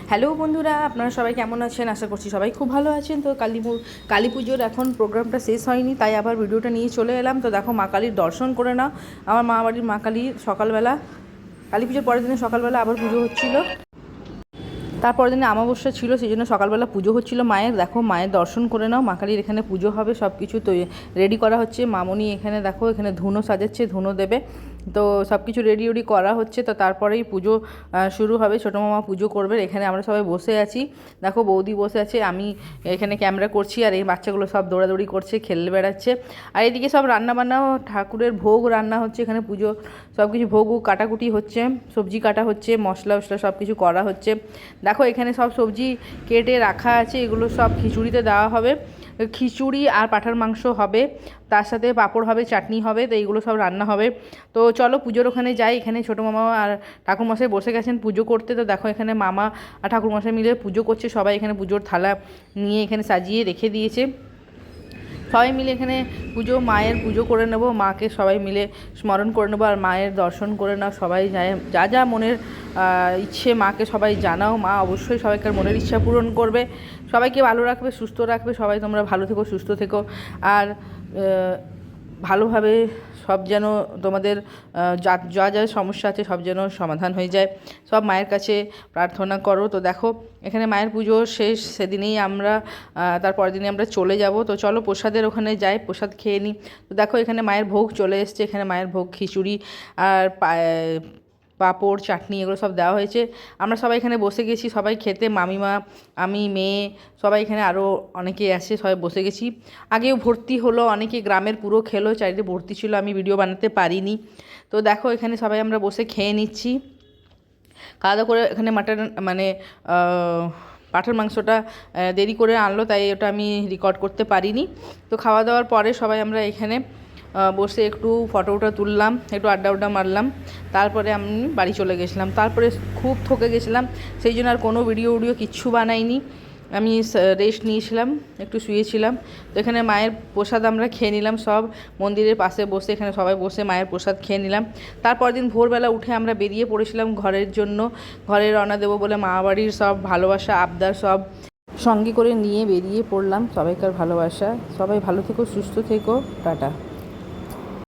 Hello বন্ধুরা, আপনারা সবাই কেমন আছেন? আশা করছি সবাই খুব ভালো আছেন। তো কালী পুজোর এখন প্রোগ্রামটা শেষ হয়নি, তাই আবার ভিডিওটা নিয়ে চলে এলাম। তো দেখো, মা কালীর দর্শন করে নাও। আমার মা বাড়ির মা কালীর সকালবেলা, কালী পুজোর পরের দিনে সকালবেলা আবার পুজো হচ্ছিলো। তারপরের দিনে অমাবস্যা ছিল, সেই জন্য সকালবেলা পুজো হচ্ছিলো মায়ের। দেখো, মায়ের দর্শন করে নাও। মা কালীর এখানে পুজো হবে, সব কিছু তো রেডি করা হচ্ছে। মামনি এখানে দেখো, এখানে ধুনো সাজাচ্ছে, ধুনো দেবে। তো সব কিছু রেডি করা হচ্ছে। তো তারপরেই পুজো শুরু হবে। ছোটো মামা পুজো করবে। এখানে আমরা সবাই বসে আছি। দেখো, বৌদি বসে আছে, আমি এখানে ক্যামেরা করছি, আর এই বাচ্চাগুলো সব দৌড়াদৌড়ি করছে, খেলে বেড়াচ্ছে। আর এদিকে সব রান্নাবান্নাও, ঠাকুরের ভোগ রান্না হচ্ছে। এখানে পুজো সব কিছু ভোগ কাটাকুটি হচ্ছে, সবজি কাটা হচ্ছে, মশলা মশলা সব কিছু করা হচ্ছে। দেখো, এখানে সব সবজি কেটে রাখা আছে, এগুলো সব খিচুড়িতে দেওয়া হবে। খিচুড়ি আর পাঁঠার মাংস হবে, তার সাথে পাঁপড় হবে, চাটনি হবে। তো এইগুলো সব রান্না হবে। তো চলো পুজোর ওখানে যাই। এখানে ছোটো মামা আর ঠাকুরমশাই বসে গেছেন পুজো করতে। তো দেখো, এখানে মামা আর ঠাকুরমশাই মিলে পুজো করছে। সবাই এখানে পুজোর থালা নিয়ে এখানে সাজিয়ে রেখে দিয়েছে। সবাই মিলে এখানে মায়ের পুজো করে নেব। মাকে সবাই মিলে স্মরণ করে নেবো, আর মায়ের দর্শন করে নাও। সবাই যায়, যা যা মনের ইচ্ছে মাকে সবাই জানাও। মা অবশ্যই সবাইকার মনের ইচ্ছা পূরণ করবে, সবাইকে ভালো রাখবে, সুস্থ রাখবে। সবাই তোমরা ভালো থেকো, সুস্থ থেকো, আর ভালোভাবে সব যেন তোমাদের যা যা সমস্যা আছে সব যেন সমাধান হয়ে যায়। সব মায়ের কাছে প্রার্থনা করো। তো দেখো, এখানে মায়ের পুজো শেষ, সেদিনেই আমরা তারপরের দিনে আমরা চলে যাব। তো চলো প্রসাদের ওখানে যাই, প্রসাদ খেয়ে নিই। তো দেখো, এখানে মায়ের ভোগ চলে এসছে। এখানে মায়ের ভোগ খিচুড়ি আর পাঁপড়, চাটনি, এগুলো সব দেওয়া হয়েছে। আমরা সবাই এখানে বসে গেছি, সবাই খেতে। মামিমা, আমি, মেয়ে, সবাই এখানে আরও অনেকে আছে, সবাই বসে গেছি। আগেও ভর্তি হলো, অনেকে গ্রামের পুরো খেলো, চারিদিকে ভর্তি ছিল, আমি ভিডিও বানাতে পারিনি। তো দেখো, এখানে সবাই আমরা বসে খেয়ে নিচ্ছি। খাওয়া দাওয়া করে এখানে মাটন মানে পাঁঠার মাংসটা দেরি করে আনলো, তাই ওটা আমি রেকর্ড করতে পারিনি। তো খাওয়া দাওয়ার পরে সবাই আমরা এখানে বসে একটু ফটো তুললাম, একটু আড্ডা মারলাম। তারপরে আমি বাড়ি চলে গেছিলাম। তারপরে খুব থকে গেছিলাম, সেই জন্য আর কোনো ভিডিও কিচ্ছু বানাইনি। আমি রেস্ট নিয়েছিলাম, একটু শুয়েছিলাম। তো এখানে মায়ের প্রসাদ আমরা খেয়ে নিলাম, সব মন্দিরের পাশে বসে এখানে সবাই বসে মায়ের প্রসাদ খেয়ে নিলাম। তারপর দিন ভোরবেলা উঠে আমরা বেরিয়ে পড়েছিলাম ঘরের জন্য। ঘরে রওনা দেবো বলে মা বাড়ির সব ভালোবাসা আবদার সব সঙ্গে করে নিয়ে বেরিয়ে পড়লাম। সবাইকার ভালোবাসা, সবাই ভালো থেকো, সুস্থ থেকো, টাটা।